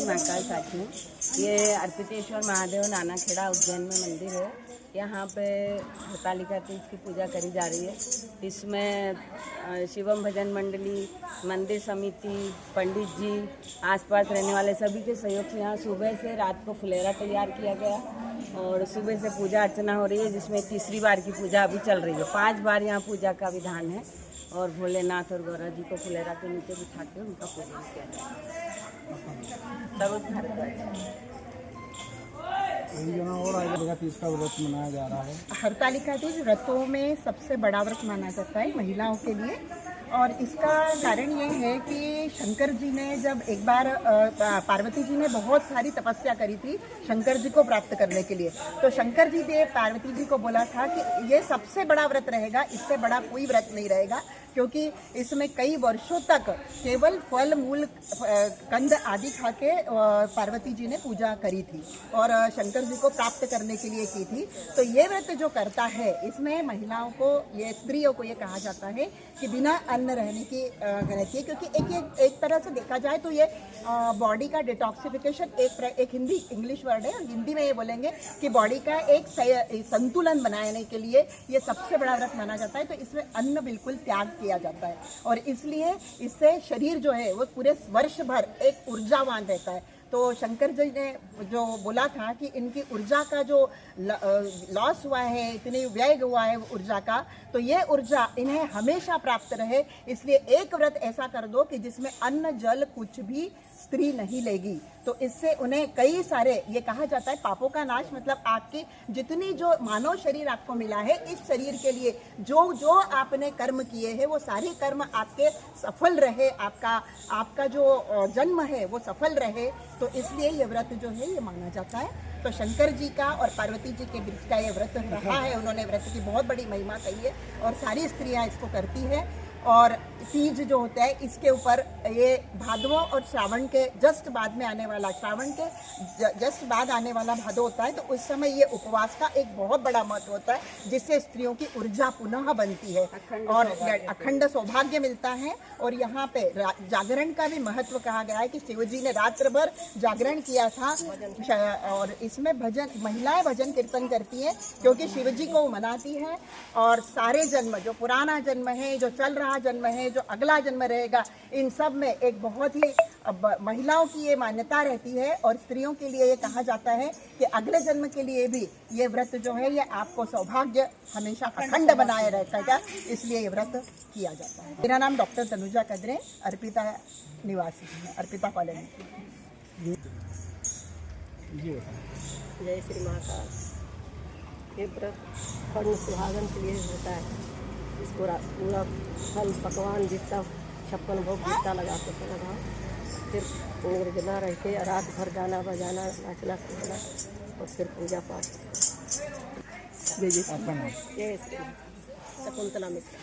महाकाल साथी हूँ। ये अर्पितेश्वर महादेव नानाखेड़ा उज्जैन में मंदिर है। यहाँ पे हरतालिका तीज की पूजा करी जा रही है। इसमें शिवम भजन मंडली, मंदिर समिति, पंडित जी, आसपास रहने वाले सभी के सहयोग से यहाँ सुबह से रात को फुलेरा तैयार किया गया और सुबह से पूजा अर्चना हो रही है, जिसमें तीसरी बार की पूजा अभी चल रही है। 5 बार यहाँ पूजा का विधान है और भोलेनाथ और गौरा जी को फुलेरा के नीचे बिठा के उनका पूजन किया जाता है। तीज का व्रत मनाया जा रहा है। हरतालिका तीज व्रतों में सबसे बड़ा व्रत माना जाता है महिलाओं के लिए, और इसका कारण ये है कि शंकर जी ने जब एक बार पार्वती जी ने बहुत सारी तपस्या करी थी शंकर जी को प्राप्त करने के लिए, तो शंकर जी ने पार्वती जी को बोला था कि ये सबसे बड़ा व्रत रहेगा, इससे बड़ा कोई व्रत नहीं रहेगा, क्योंकि इसमें कई वर्षों तक केवल फल मूल कंद आदि खा के पार्वती जी ने पूजा करी थी और शंकर जी को प्राप्त करने के लिए की थी। तो ये व्रत जो करता है इसमें महिलाओं को, ये स्त्रियों को ये कहा जाता है कि बिना अन्न रहने की रहती है, क्योंकि एक तरह से देखा जाए तो ये बॉडी का डिटॉक्सिफिकेशन एक हिंदी इंग्लिश वर्ड है, हिंदी में ये बोलेंगे कि बॉडी का एक संतुलन बनाने के लिए ये सबसे बड़ा व्रत माना जाता है। तो इसमें अन्न बिल्कुल त्याग किया जाता है और इसलिए इससे शरीर जो है वो पूरे वर्ष भर एक ऊर्जावान रहता है। तो शंकर जी ने जो बोला था कि इनकी ऊर्जा का जो लॉस हुआ है, इतनी व्यय हुआ है ऊर्जा का, तो ये ऊर्जा इन्हें हमेशा प्राप्त रहे, इसलिए एक व्रत ऐसा कर दो कि जिसमें अन्न जल कुछ भी स्त्री नहीं लेगी। तो इससे उन्हें कई सारे, ये कहा जाता है पापों का नाश, मतलब आपकी जितनी जो मानव शरीर आपको मिला है, इस शरीर के लिए जो जो आपने कर्म किए हैं वो सारे कर्म आपके सफल रहे, आपका जो जन्म है वो सफल रहे। तो इसलिए ये व्रत जो है ये माना जाता है। तो शंकर जी का और पार्वती जी के बीच का ये व्रत रहा है, उन्होंने व्रत की बहुत बड़ी महिमा कही है और सारी स्त्रियां इसको करती हैं। और तीज जो होता है इसके ऊपर ये भादव और श्रावण के जस्ट बाद में आने वाला, श्रावण के जस्ट बाद आने वाला भादव होता है, तो उस समय ये उपवास का एक बहुत बड़ा महत्व होता है, जिससे स्त्रियों की ऊर्जा पुनः बनती है और अखंड सौभाग्य मिलता है। और यहाँ पे जागरण का भी महत्व कहा गया है कि शिव जी ने रात्र भर जागरण किया था और इसमें भजन, महिलाएं भजन कीर्तन करती हैं क्योंकि शिव जी को मनाती हैं और सारे जन्म, जो पुराना जन्म है, जो चल रहा जन्म है, जो अगला जन्म रहेगा, इन सब में एक बहुत ही महिलाओं की ये मान्यता रहती है और स्त्रियों के लिए ये कहा जाता है कि अगले जन्म के लिए भी ये व्रत जो है ये आपको सौभाग्य हमेशा अखंड बनाए रहता है, इसलिए ये व्रत किया जाता है। मेरा नाम डॉक्टर तनुजा कदरे, अर्पिता निवासी, अर्पिता कॉलोनी। जय श्री महाकाल। ये व्रत फल सुहागन के लिए होता है। इसको पूरा फल पकवान जितना 56 भोग जितना लगा सकते लगाओ, फिर निर्जला रह के रात भर गाना बजाना, नाचना कूदना और फिर पूजा पाठ। जय श्री शकुंतला मिश्रा।